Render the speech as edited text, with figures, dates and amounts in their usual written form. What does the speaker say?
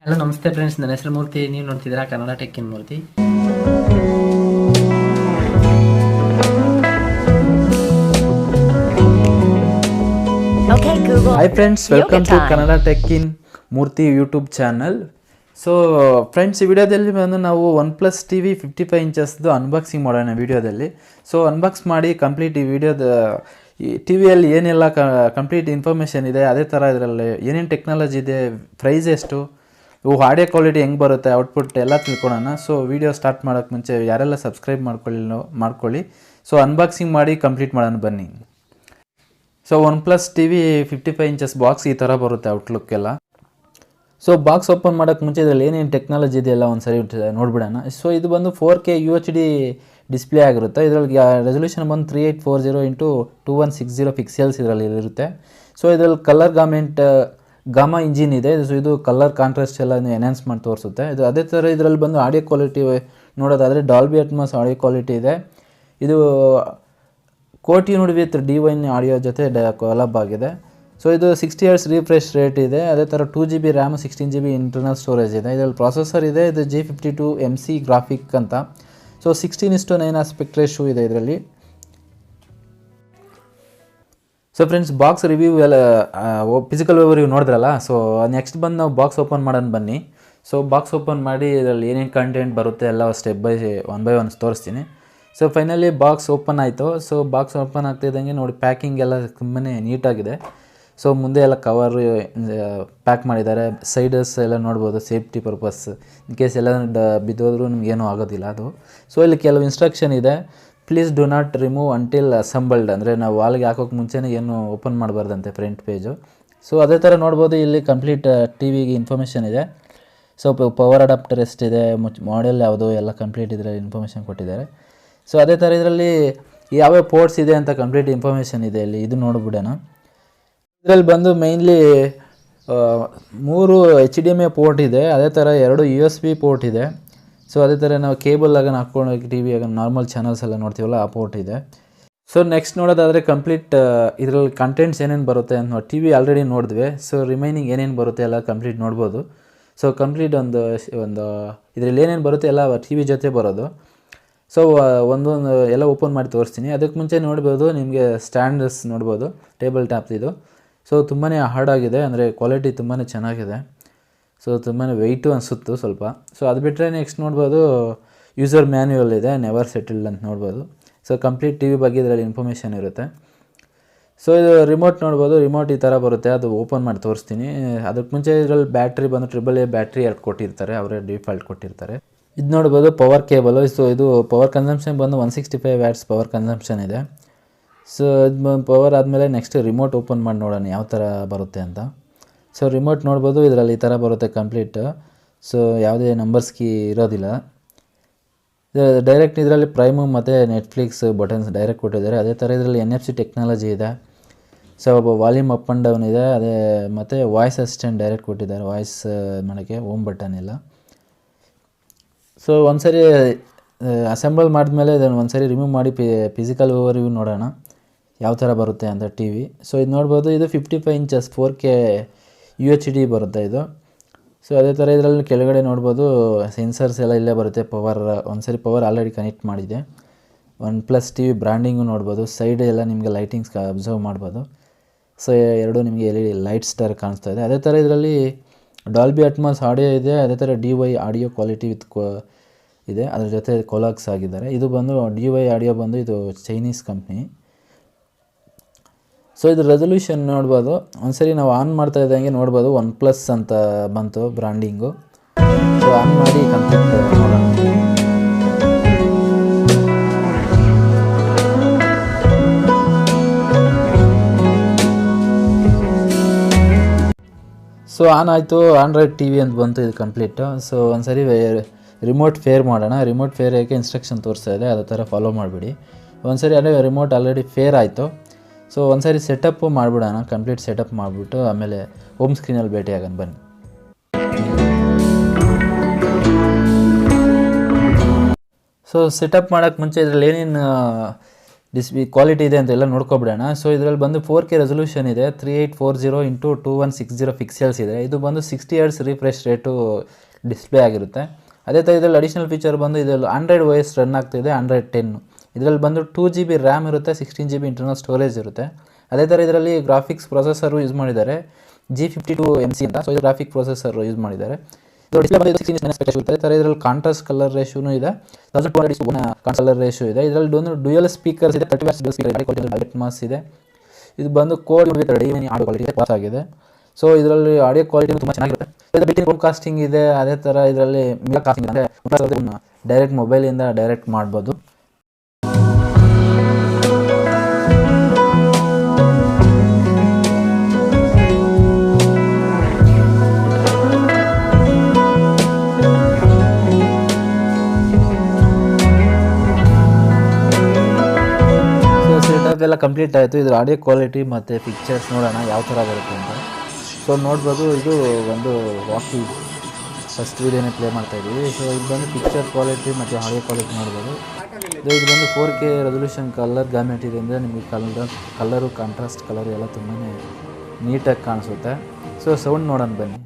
Hello ನಮಸ್ತೆ friends, ನನ್ನ ಹೆಸರು ಮೂರ್ತಿ. ನೀವು ನೋಡ್ತಿದ್ದೀರಾ Kannada tech in Murthy. Hi friends, welcome to Kannada Tech in Murthy YouTube channel. So friends, ಈ ವಿಡಿಯೋದಲ್ಲಿ ಬಂದು ನಾವು OnePlus TV 55 ಇಂಚಸ್ದು ಅನ್ಬಾಕ್ಸಿಂಗ್ ಮಾಡೋಣ ವಿಡಿಯೋದಲ್ಲಿ. ಸೊ ಅನ್ಬಾಕ್ಸ್ ಮಾಡಿ ಕಂಪ್ಲೀಟ್ ಈ ವಿಡಿಯೋದ ಟಿ ವಿಯಲ್ಲಿ ಏನೆಲ್ಲ ಕಂಪ್ಲೀಟ್ ಇನ್ಫಾರ್ಮೇಷನ್ ಇದೆ, ಅದೇ ಥರ ಇದರಲ್ಲಿ ಏನೇನು ಟೆಕ್ನಾಲಜಿ ಇದೆ, ಪ್ರೈಸ್ ಎಷ್ಟು, ಆಡಿಯೋ ಕ್ವಾಲಿಟಿ ಹೆಂಗೆ ಬರುತ್ತೆ, ಔಟ್ಪುಟ್ ಎಲ್ಲ ತಿಳ್ಕೊಳ್ಳೋಣ. ಸೊ ವಿಡಿಯೋ ಸ್ಟಾರ್ಟ್ ಮಾಡೋಕ್ಕೆ ಮುಂಚೆ ಯಾರೆಲ್ಲ ಸಬ್ಸ್ಕ್ರೈಬ್ ಮಾಡ್ಕೊಳ್ಳಿ. ಸೊ ಅನ್ಬಾಕ್ಸಿಂಗ್ ಮಾಡಿ ಕಂಪ್ಲೀಟ್ ಮಾಡೋಣ ಬನ್ನಿ. So OnePlus TV 55 inches box ಈ ಥರ ಬರುತ್ತೆ ಔಟ್ಲುಕ್ ಎಲ್ಲ. ಸೊ ಬಾಕ್ಸ್ ಓಪನ್ ಮಾಡೋಕ್ಕೆ ಮುಂಚೆ ಇದರಲ್ಲಿ ಏನೇನು ಟೆಕ್ನಾಲಜಿ ಇದೆಯಲ್ಲ ಒಂದು ಸರಿ ನೋಡ್ಬಿಡೋಣ. ಸೊ ಇದು ಬಂದು 4K UHD ಡಿಸ್ಪ್ಲೇ ಆಗಿರುತ್ತೆ. ಇದರಲ್ಲಿ ರೆಸೊಲ್ಯೂಷನ್ ಬಂದು 3840 × 2160 ಪಿಕ್ಸೆಲ್ಸ್ ಇದರಲ್ಲಿ ಇರುತ್ತೆ. ಸೊ ಇದರಲ್ಲಿ ಕಲರ್ ಗಾಮಾ ಇಂಜಿನ್ ಇದೆ. ಸೊ ಇದು ಕಲರ್ ಕಾಂಟ್ರಾಸ್ಟ್ ಎಲ್ಲ ಎನ್ಹಾನ್ಸ್ ಮಾಡಿ ತೋರಿಸುತ್ತೆ. ಇದು ಅದೇ ಥರ ಇದರಲ್ಲಿ ಬಂದು ಆಡಿಯೋ ಕ್ವಾಲಿಟಿ ನೋಡೋದಾದರೆ ಡಾಲ್ಬಿ ಅಟ್ಮಾಸ್ ಆಡಿಯೋ ಕ್ವಾಲಿಟಿ ಇದೆ. ಇದು ಕೋಟಿನ್ಯೂಡ್ ವಿತ್ D1 ಆಡಿಯೋ ಜೊತೆ ಕೊಲಾಬ್ ಆಗಿದೆ. ಸೊ ಇದು 60 Hz ರಿಫ್ರೆಶ್ ರೇಟ್ ಇದೆ. ಅದೇ ಥರ 2GB RAM, 16GB internal storage ಇದೆ. ಇದರಲ್ಲಿ ಪ್ರೊಸೆಸರ್ ಇದೆ. ಇದು G52MC ಗ್ರಾಫಿಕ್ ಅಂತ. ಸೊ 16:9 ಆಸ್ಪೆಕ್ಟ್ ರೇಷಿಯೋ ಇದೆ ಇದರಲ್ಲಿ. ಸೊ ಫ್ರೆಂಡ್ಸ್, ಬಾಕ್ಸ್ ರಿವ್ಯೂ ಎಲ್ಲ ಫಿಸಿಕಲ್ ಓವರ್ವ್ಯೂ ನೋಡಿದ್ರಲ್ಲ. ಸೊ ನೆಕ್ಸ್ಟ್ ಬಂದು ನಾವು ಬಾಕ್ಸ್ ಓಪನ್ ಮಾಡೋಣ ಬನ್ನಿ. ಸೊ ಬಾಕ್ಸ್ ಓಪನ್ ಮಾಡಿ ಇದರಲ್ಲಿ ಏನೇನು ಕಂಟೆಂಟ್ ಬರುತ್ತೆ ಎಲ್ಲ step by one by one ತೋರಿಸ್ತೀನಿ. ಸೊ ಫೈನಲಿ ಬಾಕ್ಸ್ ಓಪನ್ ಆಯಿತು. ಸೊ ಬಾಕ್ಸ್ ಓಪನ್ ಆಗ್ತಿದ್ದಂಗೆ ನೋಡಿ, ಪ್ಯಾಕಿಂಗ್ ಎಲ್ಲ ತುಂಬಾ ನೀಟಾಗಿದೆ. ಸೊ ಮುಂದೆ ಎಲ್ಲ ಕವರ್ ಪ್ಯಾಕ್ ಮಾಡಿದ್ದಾರೆ. ಸೈಡಸ್ ಎಲ್ಲ ನೋಡ್ಬೋದು, ಸೇಫ್ಟಿ ಪರ್ಪಸ್, ಇನ್ ಕೇಸ್ ಎಲ್ಲ ಬಿದ್ದೋದ್ರೂ ನಿಮಗೇನೂ ಆಗೋದಿಲ್ಲ ಅದು. ಸೊ ಇಲ್ಲಿ ಕೆಲವು ಇನ್ಸ್ಟ್ರಕ್ಷನ್ ಇದೆ. Please do not remove until assembled, ಅಂದರೆ ನಾವು ವಾಲ್ಗೆ ಹಾಕೋಕ್ಕೆ ಮುಂಚೆನೇ ಏನು ಓಪನ್ ಮಾಡಬಾರ್ದಂತೆ ಫ್ರಂಟ್ ಪೇಜು. ಸೊ ಅದೇ ಥರ ನೋಡ್ಬೋದು, ಇಲ್ಲಿ ಕಂಪ್ಲೀಟ್ ಟಿ ವಿಗೆ ಇನ್ಫಾರ್ಮೇಷನ್ ಇದೆ. ಸೊ ಪವರ್ ಅಡಾಪ್ಟರ್ ಎಷ್ಟಿದೆ, ಮಾಡೆಲ್ ಯಾವುದು ಎಲ್ಲ ಕಂಪ್ಲೀಟ್ ಇದರಲ್ಲಿ ಇನ್ಫಾರ್ಮೇಷನ್ ಕೊಟ್ಟಿದ್ದಾರೆ. ಸೊ ಅದೇ ಥರ ಇದರಲ್ಲಿ ಯಾವ್ಯಾವ ಪೋರ್ಟ್ಸ್ ಇದೆ ಅಂತ ಕಂಪ್ಲೀಟ್ ಇನ್ಫಾರ್ಮೇಷನ್ ಇದೆ ಇಲ್ಲಿ, ಇದು ನೋಡ್ಬಿಡೋಣ. ಇದರಲ್ಲಿ ಬಂದು ಮೈನ್ಲಿ 3 HDMI ಪೋರ್ಟ್ ಇದೆ. ಅದೇ ಥರ 2 USB ಪೋರ್ಟ್ ಇದೆ. ಸೊ ಅದೇ ಥರ ನಾವು ಕೇಬಲ್ ಆಗ ಹಾಕ್ಕೊಂಡೋಗಿ ಟಿ ವಿ ಆಗ ನಾರ್ಮಲ್ ಚಾನಲ್ಸ್ ಎಲ್ಲ ನೋಡ್ತೀವಲ್ಲ, ಆ ಪೋರ್ಟ್ ಇದೆ. ಸೊ ನೆಕ್ಸ್ಟ್ ನೋಡೋದಾದರೆ ಕಂಪ್ಲೀಟ್ ಇದರಲ್ಲಿ ಕಂಟೆಂಟ್ಸ್ ಏನೇನು ಬರುತ್ತೆ ಅಂತ ಟಿ ವಿ ಆಲ್ರೆಡಿ ನೋಡಿದ್ವಿ. ಸೊ ರಿಮೈನಿಂಗ್ ಏನೇನು ಬರುತ್ತೆ ಎಲ್ಲ ಕಂಪ್ಲೀಟ್ ನೋಡ್ಬೋದು. ಸೊ ಕಂಪ್ಲೀಟ್ ಒಂದು ಇದರಲ್ಲಿ ಏನೇನು ಬರುತ್ತೆ ಎಲ್ಲ ಟಿ ವಿ ಜೊತೆ ಬರೋದು. ಸೊ ಒಂದೊಂದು ಎಲ್ಲ ಓಪನ್ ಮಾಡಿ ತೋರಿಸ್ತೀನಿ. ಅದಕ್ಕೆ ಮುಂಚೆ ನೋಡ್ಬೋದು, ನಿಮಗೆ ಸ್ಟ್ಯಾಂಡರ್ಸ್ ನೋಡ್ಬೋದು, ಟೇಬಲ್ ಟಾಪ್ ಇದು. ಸೊ ತುಂಬಾ ಹಾರ್ಡಾಗಿದೆ, ಅಂದರೆ ಕ್ವಾಲಿಟಿ ತುಂಬಾ ಚೆನ್ನಾಗಿದೆ. ಸೊ ತುಂಬಾ ವೆಯ್ಟು ಅನಿಸುತ್ತು ಸ್ವಲ್ಪ. ಸೊ ಅದು ಬಿಟ್ಟರೆ ನೆಕ್ಸ್ಟ್ ನೋಡ್ಬೋದು, ಯೂಸರ್ ಮ್ಯಾನ್ಯುವಲ್ ಇದೆ, ನೆವರ್ ಸೆಟಲ್ಡ್ ಅಂತ ನೋಡ್ಬೋದು. ಸೊ ಕಂಪ್ಲೀಟ್ ಟಿ ವಿ ಬಗ್ಗೆ ಇದರಲ್ಲಿ ಇನ್ಫಾರ್ಮೇಷನ್ ಇರುತ್ತೆ. ಸೊ ಇದು ರಿಮೋಟ್ ನೋಡ್ಬೋದು, ರಿಮೋಟ್ ಈ ಥರ ಬರುತ್ತೆ. ಅದು ಓಪನ್ ಮಾಡಿ ತೋರಿಸ್ತೀನಿ. ಅದಕ್ಕೆ ಮುಂಚೆ ಇದರಲ್ಲಿ ಬ್ಯಾಟ್ರಿ ಬಂದು AAA ಬ್ಯಾಟ್ರಿ 2 ಕೊಟ್ಟಿರ್ತಾರೆ, ಅವರೇ ಡಿಫಾಲ್ಟ್ ಕೊಟ್ಟಿರ್ತಾರೆ. ಇದು ನೋಡ್ಬೋದು ಪವರ್ ಕೇಬಲು. ಸೊ ಇದು ಪವರ್ ಕನ್ಸಂಪ್ಷನ್ ಬಂದು 165 ವ್ಯಾಟ್ಸ್ ಪವರ್ ಕನ್ಸಂಪ್ಷನ್ ಇದೆ. ಸೊ ಇದು ಪವರ್ ಆದಮೇಲೆ ನೆಕ್ಸ್ಟ್ ರಿಮೋಟ್ ಓಪನ್ ಮಾಡಿ ನೋಡೋಣ ಯಾವ ಥರ ಬರುತ್ತೆ ಅಂತ. ಸೊ ರಿಮೋಟ್ ನೋಡ್ಬೋದು, ಇದರಲ್ಲಿ ಈ ಥರ ಬರುತ್ತೆ ಕಂಪ್ಲೀಟ್. ಸೊ ಯಾವುದೇ ನಂಬರ್ಸ್ ಕೀ ಇರೋದಿಲ್ಲ. ಡೈರೆಕ್ಟ್ ಇದರಲ್ಲಿ ಪ್ರೈಮು ಮತ್ತು ನೆಟ್ಫ್ಲಿಕ್ಸ್ ಬಟನ್ಸ್ ಡೈರೆಕ್ಟ್ ಕೊಟ್ಟಿದ್ದಾರೆ. ಅದೇ ಥರ ಇದರಲ್ಲಿ NFC ಟೆಕ್ನಾಲಜಿ ಇದೆ. So volume up and down ಇದೆ. ಅದೇ ಮತ್ತು ವಾಯ್ಸ್ ಅಸಿಸ್ಟೆಂಟ್ ಡೈರೆಕ್ಟ್ ಕೊಟ್ಟಿದ್ದಾರೆ, ವಾಯ್ಸ್ ಮಾಡೋಕ್ಕೆ ಹೋಮ್ ಬಟನ್ ಇಲ್ಲ. ಸೊ ಒಂದ್ಸರಿ ಅಸೆಂಬಲ್ ಮಾಡಿದ್ಮೇಲೆ ಇದನ್ನು ಒಂದ್ಸರಿ ರಿಮೂವ್ ಮಾಡಿ ಫಿಸಿಕಲ್ ಓವರ್ವ್ಯೂ ನೋಡೋಣ ಯಾವ ಥರ ಬರುತ್ತೆ ಅಂತ ಟಿ ವಿ. ಸೊ ಇದು ನೋಡ್ಬೋದು, ಇದು 55 ಇಂಚಸ್ 4K UHD ಬರುತ್ತೆ ಇದು. ಸೊ ಅದೇ ಥರ ಇದರಲ್ಲಿ ಕೆಳಗಡೆ ನೋಡ್ಬೋದು, ಸೆನ್ಸರ್ಸ್ ಎಲ್ಲ ಇಲ್ಲೇ ಬರುತ್ತೆ. ಒಂದ್ಸರಿ ಪವರ್ ಆಲ್ರೆಡಿ ಕನೆಕ್ಟ್ ಮಾಡಿದೆ. OnePlus TV ಬ್ರ್ಯಾಂಡಿಂಗು ನೋಡ್ಬೋದು. ಸೈಡ್ ಎಲ್ಲ ನಿಮಗೆ ಲೈಟಿಂಗ್ಸ್ ಅಬ್ಸರ್ವ್ ಮಾಡ್ಬೋದು. ಸೊ ಎರಡು ನಿಮಗೆ ಲೈಟ್ ಸ್ಟಾರ್ ಕಾಣಿಸ್ತಾ ಇದೆ. ಅದೇ ಥರ ಇದರಲ್ಲಿ ಡಾಲ್ಬಿ ಅಟ್ಮಾಸ್ ಆಡಿಯೋ ಇದೆ. ಅದೇ ಥರ DY ಆಡಿಯೋ ಕ್ವಾಲಿಟಿ ವಿತ್ ಇದೆ, ಅದ್ರ ಜೊತೆ ಕೊಲಾಕ್ಸ್ ಆಗಿದ್ದಾರೆ. ಇದು ಬಂದು DY ಆಡಿಯೋ ಬಂದು ಇದು ಚೈನೀಸ್ ಕಂಪ್ನಿ. ಸೊ ಇದು ರೆಸೊಲ್ಯೂಷನ್ ನೋಡ್ಬೋದು. ಒಂದ್ಸರಿ ನಾವು ಆನ್ ಮಾಡ್ತಾ ಇದ್ದಂಗೆ ನೋಡ್ಬೋದು OnePlus ಅಂತ ಬಂತು ಬ್ರ್ಯಾಂಡಿಂಗು. ಸೊ ಆನ್ ಮಾಡಿ ಕಂಪ್ಲೀಟ್ ನೋಡೋಣ. ಸೊ ಆನ್ ಆಯಿತು, ಆಂಡ್ರಾಯ್ಡ್ TV ಅಂತ ಬಂತು ಇದು ಕಂಪ್ಲೀಟು. ಸೊ ಒಂದ್ಸರಿ ರಿಮೋಟ್ ಫೇರ್ ಮಾಡೋಣ. ರಿಮೋಟ್ ಫೇರ್ ಯಾಕೆ ಇನ್ಸ್ಟ್ರಕ್ಷನ್ ತೋರಿಸ್ತಾ ಇದೆ, ಅದೇ ಥರ ಫಾಲೋ ಮಾಡಿಬಿಡಿ. ಒಂದ್ಸರಿ ಅದೇ ರಿಮೋಟ್ ಆಲ್ರೆಡಿ ಫೇರ್ ಆಯಿತು. ಸೊ ಒಂದ್ಸರಿ ಸೆಟಪ್ ಮಾಡಿಬಿಡೋಣ, ಕಂಪ್ಲೀಟ್ ಸೆಟಪ್ ಮಾಡಿಬಿಟ್ಟು ಆಮೇಲೆ ಹೋಮ್ ಸ್ಕ್ರೀನಲ್ಲಿ ಭೇಟಿ ಆಗೋಣ ಬನ್ನಿ. ಸೊ ಸೆಟಪ್ ಮಾಡೋಕ್ಕೆ ಮುಂಚೆ ಇದರಲ್ಲಿ ಏನೇನು ಕ್ವಾಲಿಟಿ ಇದೆ ಅಂತೆಲ್ಲ ನೋಡ್ಕೊಬಿಡೋಣ. ಸೊ ಇದರಲ್ಲಿ ಬಂದು 4K ರೆಸೊಲ್ಯೂಷನ್ ಇದೆ, 3840 ಇಂಟು 2160 ಪಿಕ್ಸೆಲ್ಸ್ ಇದೆ. ಇದು ಬಂದು 60 Hz ರಿಫ್ರೆಶ್ ರೇಟು ಡಿಸ್ಪ್ಲೇ ಆಗಿರುತ್ತೆ. ಅದೇ ಥರ ಇದರಲ್ಲಿ ಅಡಿಷನಲ್ ಫೀಚರ್ ಬಂದು ಇದರಲ್ಲಿ Android OS ರನ್ ಆಗ್ತಿದೆ, Android 10. ಇದರಲ್ಲಿ ಬಂದು 2GB ರ್ಯಾಮ್ ಇರುತ್ತೆ, 16GB ಇಂಟರ್ನಲ್ ಸ್ಟೋರೇಜ್ ಇರುತ್ತೆ. ಅದೇ ಥರ ಇದರಲ್ಲಿ ಗ್ರಾಫಿಕ್ಸ್ ಪ್ರೊಸೆಸರು ಯೂಸ್ ಮಾಡಿದ್ದಾರೆ, G52MC ಅಂತ. ಸೊ ಇದು ಗ್ರಾಫಿಕ್ ಪ್ರೊಸೆಸರ್ ಯೂಸ್ ಮಾಡಿದ್ದಾರೆ. ಡಿಸ್ಪ್ಲೇ ಬಂದು 16:9 ಇರುತ್ತೆ. ಅದೇ ಥರ ಇದರಲ್ಲಿ ಕಾಂಟ್ರಾಸ್ಟ್ ಕಲರ್ ರೇಷಿಯೋನು ಇದೆ, 1200 ಕಲರ್ ರೇಷಿಯೋ ಇದೆ. ಇದರಲ್ಲಿ ಒಂದು ಡ್ಯುಯಲ್ ಸ್ಪೀಕರ್ಸ್ ಇದೆ, 30 ವಾಟ್ಸ್ ಸ್ಪೀಕರ್ Oneplus ಇದೆ. ಇದು ಬಂದು ಕೋಡ್ ಆಡಿಯೋ ಕ್ವಾಲಿಟಿ ಪಾಸ್ ಆಗಿದೆ. ಸೊ ಇದರಲ್ಲಿ ಆಡಿಯೋ ಕ್ವಾಲಿಟಿ ತುಂಬ ಚೆನ್ನಾಗಿರುತ್ತೆ. ಬಿಟ್ಟಿನ ಹೋಮ್ ಕಾಸ್ಟಿಂಗ್ ಇದೆ. ಅದೇ ಥರ ಇದರಲ್ಲಿ ಮಿರರ್ ಕಾಸ್ಟಿಂಗ್ ಅಂದರೆ ಡೈರೆಕ್ಟ್ ಮೊಬೈಲಿಂದ ಡೈರೆಕ್ಟ್ ಮಾಡ್ಬೋದು. ಎಲ್ಲ ಕಂಪ್ಲೀಟ್ ಆಯಿತು. ಇದ್ರ ಆಡಿಯೋ ಕ್ವಾಲಿಟಿ ಮತ್ತು ಪಿಕ್ಚರ್ಸ್ ನೋಡೋಣ ಯಾವ ಥರ ಬರುತ್ತೆ ಅಂತ. ಸೊ ನೋಡ್ಬೋದು, ಇದು ಒಂದು ವಾಕಿ ಫಸ್ಟ್ ವೀಡಿಯೋನೇ ಪ್ಲೇ ಮಾಡ್ತಾಯಿದ್ದೀವಿ. ಸೊ ಇದು ಬಂದು ಪಿಕ್ಚರ್ ಕ್ವಾಲಿಟಿ ಮತ್ತು ಆಡಿಯೋ ಕ್ವಾಲಿಟಿ ನೋಡ್ಬೋದು. ಇದು ಬಂದು 4K ರೆಸೊಲ್ಯೂಷನ್ ಕಲರ್ ಗ್ಯಾಮೆಟ್ ಇದೆ ಅಂದರೆ ನಿಮಗೆ ಕಲರು ಕಾಂಟ್ರಾಸ್ಟ್ ಕಲರು ಎಲ್ಲ ತುಂಬಾ ನೀಟಾಗಿ ಕಾಣಿಸುತ್ತೆ. ಸೊ ಸೌಂಡ್ ನೋಡೋಣ ಬನ್ನಿ.